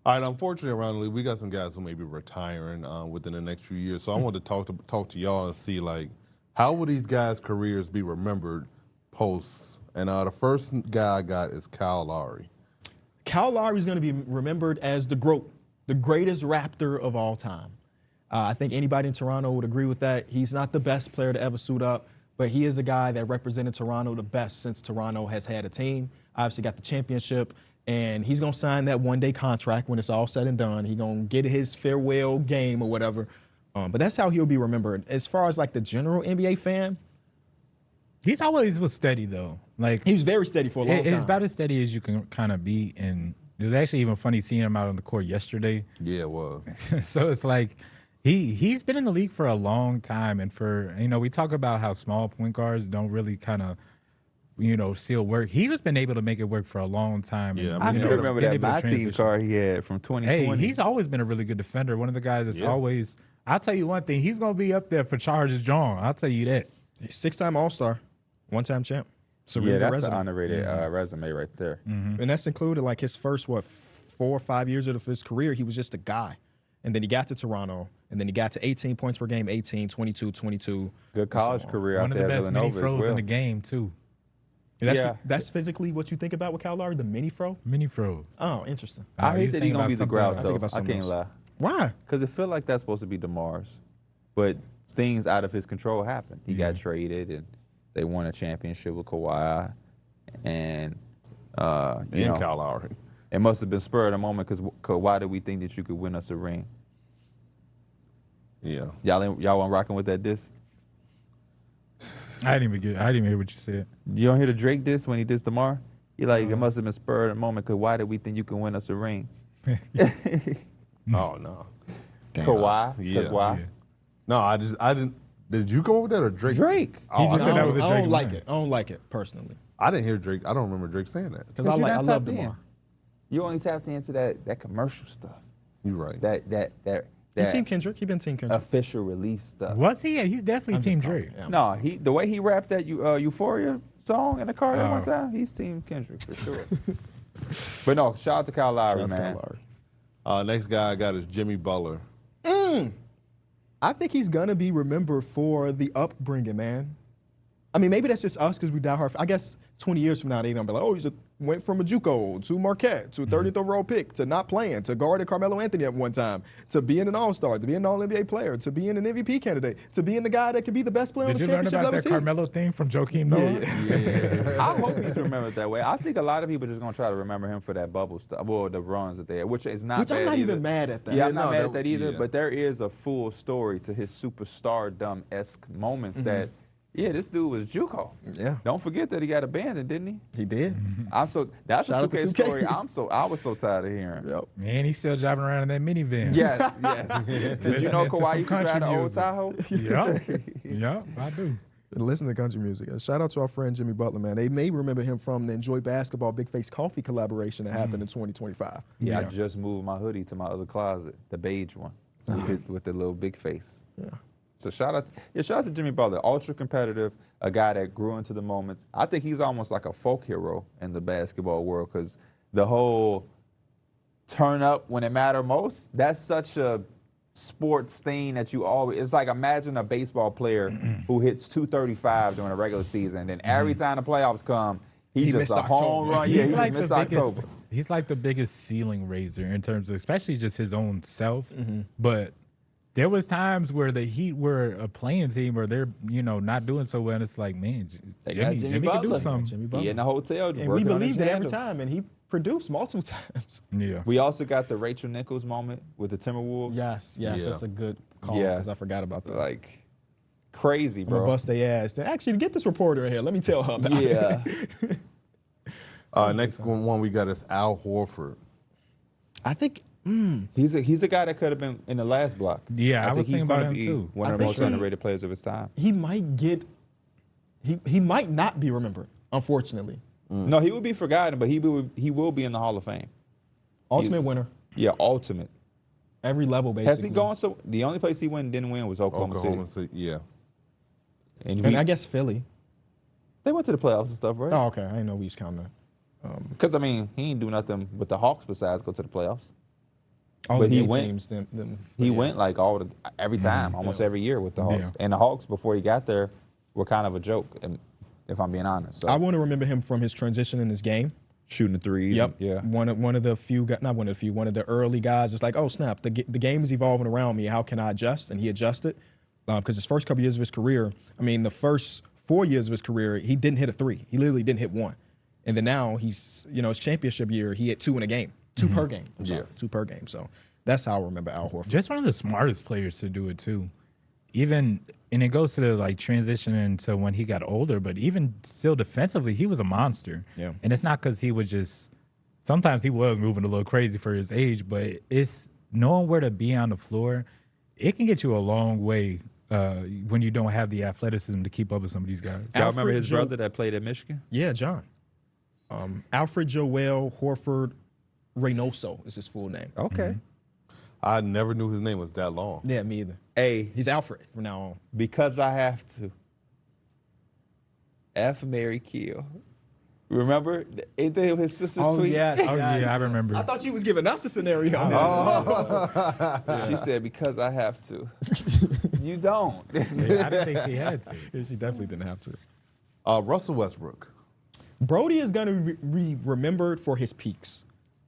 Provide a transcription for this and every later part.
All right, unfortunately, around the league, we got some guys who may be retiring within the next few years. So I wanted to talk to y'all and see, like, how will these guys' careers be remembered post? And the first guy I got is Kyle Lowry. Kyle Lowry is going to be remembered as the GOAT, the greatest Raptor of all time. I think anybody in Toronto would agree with that. He's not the best player to ever suit up, but he is a guy that represented Toronto the best since Toronto has had a team. Obviously got the championship. And he's going to sign that one-day contract when it's all said and done. He's going to get his farewell game or whatever. But that's how he'll be remembered. As far as, like, the general NBA fan, he's always was steady, though. Like, he was very steady for a long time. It's about as steady as you can kind of be. And it was actually even funny seeing him out on the court yesterday. Yeah, it was. So it's like he's been in the league for a long time. And we talk about how small point guards don't really kind of, still work. He just been able to make it work for a long time. Yeah, I still remember that my team card he had from 2020. Hey, he's always been a really good defender. One of the guys that's always, I'll tell you one thing, he's going to be up there for Charles John. I'll tell you that. He's 6-time All-Star, one-time champ. That's an underrated resume right there. Mm-hmm. And that's included, like, his first, 4 or 5 years of his career, he was just a guy. And then he got to Toronto, and then he got to 18 points per game, 18, 22, 22. Good college career out there. One of the best mini fros in the game, too. That's physically what you think about with Kyle Lowry, the mini fro? Mini fros. Oh, interesting. I hate that he's going to be the grout, though. I can't lie. Why? Because it felt like that's supposed to be DeMar's. But things out of his control happened. He got traded, and they won a championship with Kawhi. And, Kyle Lowry. It must have been spurred a moment because why did we think that you could win us a ring? Yeah. Y'all weren't rocking with that diss? I didn't even hear what you said. You don't hear the Drake diss when he dissed DeMar? He it must have been spurred a moment because why did we think you can win us a ring? Oh, no. Kawhi? Because why? Yeah. No, I didn't. Did you come up with that or Drake? Drake. He just said that was a Drake. I don't like it. I don't like it, personally. I didn't hear Drake. I don't remember Drake saying that. Because I love DeMar. You only tapped into that commercial stuff. You're right. That Team Kendrick. He been Team Kendrick. Official release stuff. Was he? Yeah, he's definitely Team Drake. No, the way he rapped that Euphoria song in the car that one time, he's Team Kendrick for sure. But no, shout out to Kyle Lowry, man. Next guy I got is Jimmy Butler. I think he's going to be remembered for the upbringing, man. I mean, maybe that's just us because we die hard. I guess 20 years from now, they're going to be like, oh, went from a JUCO to Marquette to a 30th overall pick to not playing to guarding Carmelo Anthony at one time to being an all-star, to being an all-NBA player, to being an MVP candidate, to being the guy that could be the best player on the championship level team. Did you learn about that Carmelo thing from Joakim Noah? Yeah. I hope he's remembered that way. I think a lot of people are just going to try to remember him for that bubble stuff, well, the runs that they had, which is not bad I'm not either. even mad at that. Yeah, I'm not mad at that either, but there is a full story to his superstardom-esque moments that this dude was JUCO. Yeah. Don't forget that he got abandoned, didn't he? He did. That's Shout a out to 2K 2K. story. I was so tired of hearing. Yep. And he's still driving around in that minivan. Yes. Did you know Kawhi used to drive the old Tahoe? Yeah, I do. Listen to country music. Shout out to our friend Jimmy Butler, man. They may remember him from the Enjoy Basketball Big Face Coffee collaboration that happened in 2025. Yeah, I just moved my hoodie to my other closet, the beige one, with the little big face. Yeah. So shout out to Jimmy Butler, ultra competitive, a guy that grew into the moments. I think he's almost like a folk hero in the basketball world because the whole turn up when it mattered most, that's such a sports thing that you always, it's like imagine a baseball player who hits 235 during a regular season, and then every time the playoffs come, he's just a home run. Yeah, he missed October. He's like the biggest ceiling raiser in terms of especially just his own self, but there was times where the Heat were a playing team where they're, not doing so well, and it's like, man, Jimmy could do something. He in the hotel, and we believed it every time, and he produced multiple times. Yeah. We also got the Rachel Nichols moment with the Timberwolves. Yes, that's a good call because I forgot about that. Like, crazy, bro. I'm gonna bust their ass. Actually, get this reporter in here. Let me tell her about it. Next one we got is Al Horford. I think he's a guy that could have been in the last block. Yeah, I think was he's thinking about going to him be too. one of the most underrated players of his time. he might get. He might not be remembered, unfortunately. No, he would be forgotten, but he will be in the Hall of Fame. Ultimate winner. Yeah, ultimate. Every level, basically. Has he gone so? The only place he didn't win was Oklahoma City. Yeah. And I guess Philly. They went to the playoffs and stuff, right? Oh, okay. I didn't know we was counting that. Because, he ain't do nothing with the Hawks besides go to the playoffs. All But the he A went- teams. He went like every time, almost every year with the Hawks. Yeah. And the Hawks, before he got there, were kind of a joke, if I'm being honest. So I want to remember him from his transition in his game. shooting the threes. Yep. Yeah. One of the few, not one of the few, one of the early guys. It's like, oh snap, the game is evolving around me. How can I adjust? And he adjusted because his first couple years of his career, I mean, the first 4 years of his career, he didn't hit a three. He literally didn't hit one. And then now he's, his championship year, he hit two in a game, two per game. I'm sorry, two per game. So that's how I remember Al Horford. Just one of the smartest players to do it too. Even and it goes to the like transition into when he got older, but even still defensively, he was a monster. Yeah. And it's not because he was just sometimes he was moving a little crazy for his age, but it's knowing where to be on the floor. It can get you a long way when you don't have the athleticism to keep up with some of these guys. Y'all remember Alfred his Joe- brother that played at Michigan? Yeah, John. Alfred Joel Horford Reynoso is his full name. Okay. I never knew his name was that long. Yeah, me either. Hey, He's Alfred from now on. because I have to. F, Mary, kill. Remember? Ain't they his sister's tweet? Oh yeah, I remember. I thought you was giving us a scenario. She said, because I have to. You don't. Yeah, I didn't think she had to. Yeah, she definitely didn't have to. Russell Westbrook. Brody is going to be remembered for his peaks.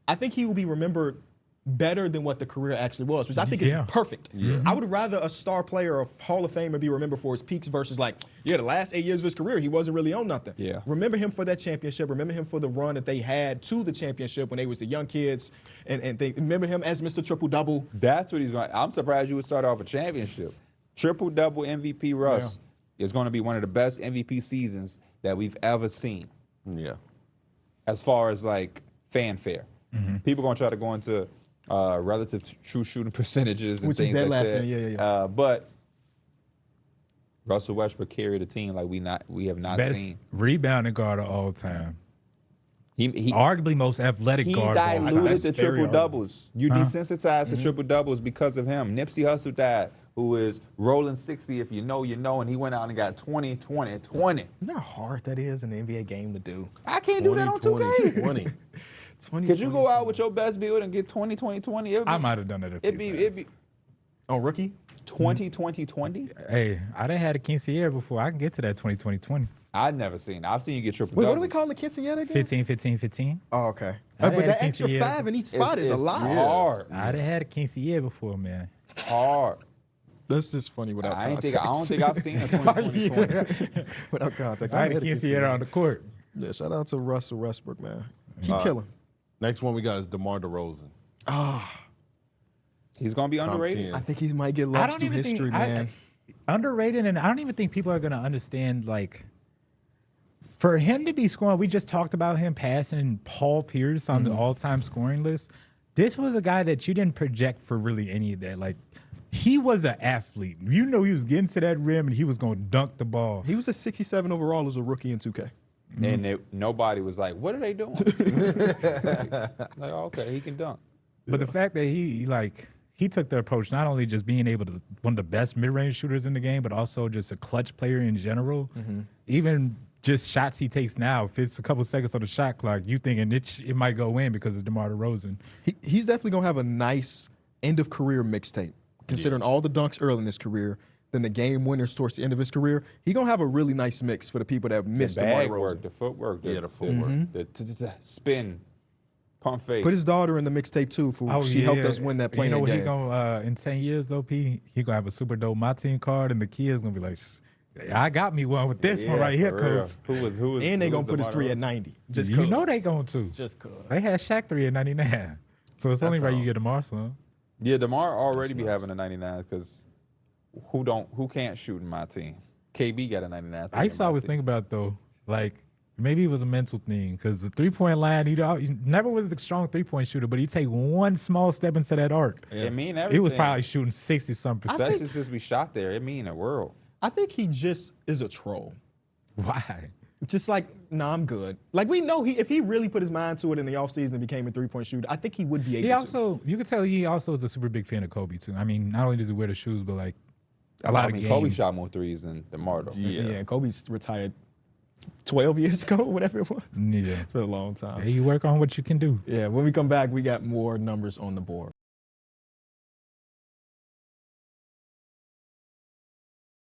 I think he will be remembered better than what the career actually was, which I think Yeah. is perfect. I would rather a star player, a Hall of Famer, be remembered for his peaks versus like, the last 8 years of his career, he wasn't really on nothing. Yeah. Remember him for that championship. Remember him for the run that they had to the championship when they was the young kids. And remember him as Mr. Triple-Double. That's what he's going to. I'm surprised you would start off a championship. Triple-double MVP Russ is going to be one of the best MVP seasons that we've ever seen Yeah. as far as like fanfare. People going to try to go into relative true shooting percentages and Which is things dead like last that. thing, yeah. But Russell Westbrook carried a team like we have not Best seen. rebounding guard of all time. He Arguably most athletic He guard of all time. diluted That's the very triple doubles. You desensitized Mm-hmm. to triple doubles because of him. Nipsey Hussle died, who is rolling 60. If you know, you know, and he went out and got 20, 20, 20. You know how hard that is in an NBA game to do? I can't do that on 2K. 20. 20, Could you 20, go out with your best build and get 20, 20, 20? I might have done it a few It'd be Oh, rookie? 20, 20, 20. Hey, I done had a quinceañera before. I can get to that 20-20-20. I've never seen. I've seen you get triple Wait, doubles. what do we call the quinceañera again? 15-15-15. Oh, okay. I But had that a extra quinceañera. 5 in each spot is a It's lot. hard. I done had a quinceañera before, man. Hard. That's just funny without I context. don't think I've seen a 20, 20, 20. Without context. I had a had a quinceañera on the court. Yeah, shout out to Russell Westbrook, man. Keep killing. Next one we got is DeMar DeRozan. He's gonna be Top underrated. 10. I think he might get I lost don't through even history, think man. underrated, and I don't even think people are gonna understand like. For him to be scoring, we just talked about him passing Paul Pierce on the all-time scoring list. This was a guy that you didn't project for really any of that. Like, he was an athlete. You know he was getting to that rim and he was going to dunk the ball. He was a 67 overall as a rookie in 2K. And nobody was like, "What are they doing?" Like, okay, he can dunk. But the fact that he took the approach, not only just being able to one of the best mid-range shooters in the game, but also just a clutch player in general. Even just shots he takes now, if it's a couple seconds on the shot clock, you thinking it might go in because of DeMar DeRozan. He's definitely going to have a nice end-of-career mixtape, considering all the dunks early in his career, then the game winners towards the end of his career. He's going to have a really nice mix for the people that missed The DeMar bag DeRozan. work, the footwork, Yeah, the footwork. the spin, pump fake. Put his daughter in the mixtape, too. She helped us win that playing You know what game. he gonna in 10 years though, P? He gonna have a super dope My Team card, and the kids gonna be like, I got me one with this one right here, for real. coach. Who was? And they who going was to put his DeMar 3 at DeRozan? 90. Just You know they going to. Just cause. They had Shaq 3 at 99. So it's only right you get DeMar son. Yeah, DeMar already be having a 99 because who can't shoot in my team? KB got a 99. I used to always think about though, like maybe it was a mental thing because the 3-point line, he never was a strong 3-point shooter, but he take one small step into that arc. it mean everything. He was probably shooting 60-some%. especially since we shot there. It mean the world. I think he just is a troll. Why? Just like, nah, I'm good. Like, we know if he really put his mind to it in the offseason and became a 3-point shooter, I think he would be able You could tell he also is a super big fan of Kobe too. I mean, not only does he wear the shoes, but like a lot of games. Kobe shot more threes than DeMar though. Yeah, Kobe's retired 12 years ago, whatever it was. Yeah. For a long time. Hey, you work on what you can do. Yeah, when we come back, we got more numbers on the board.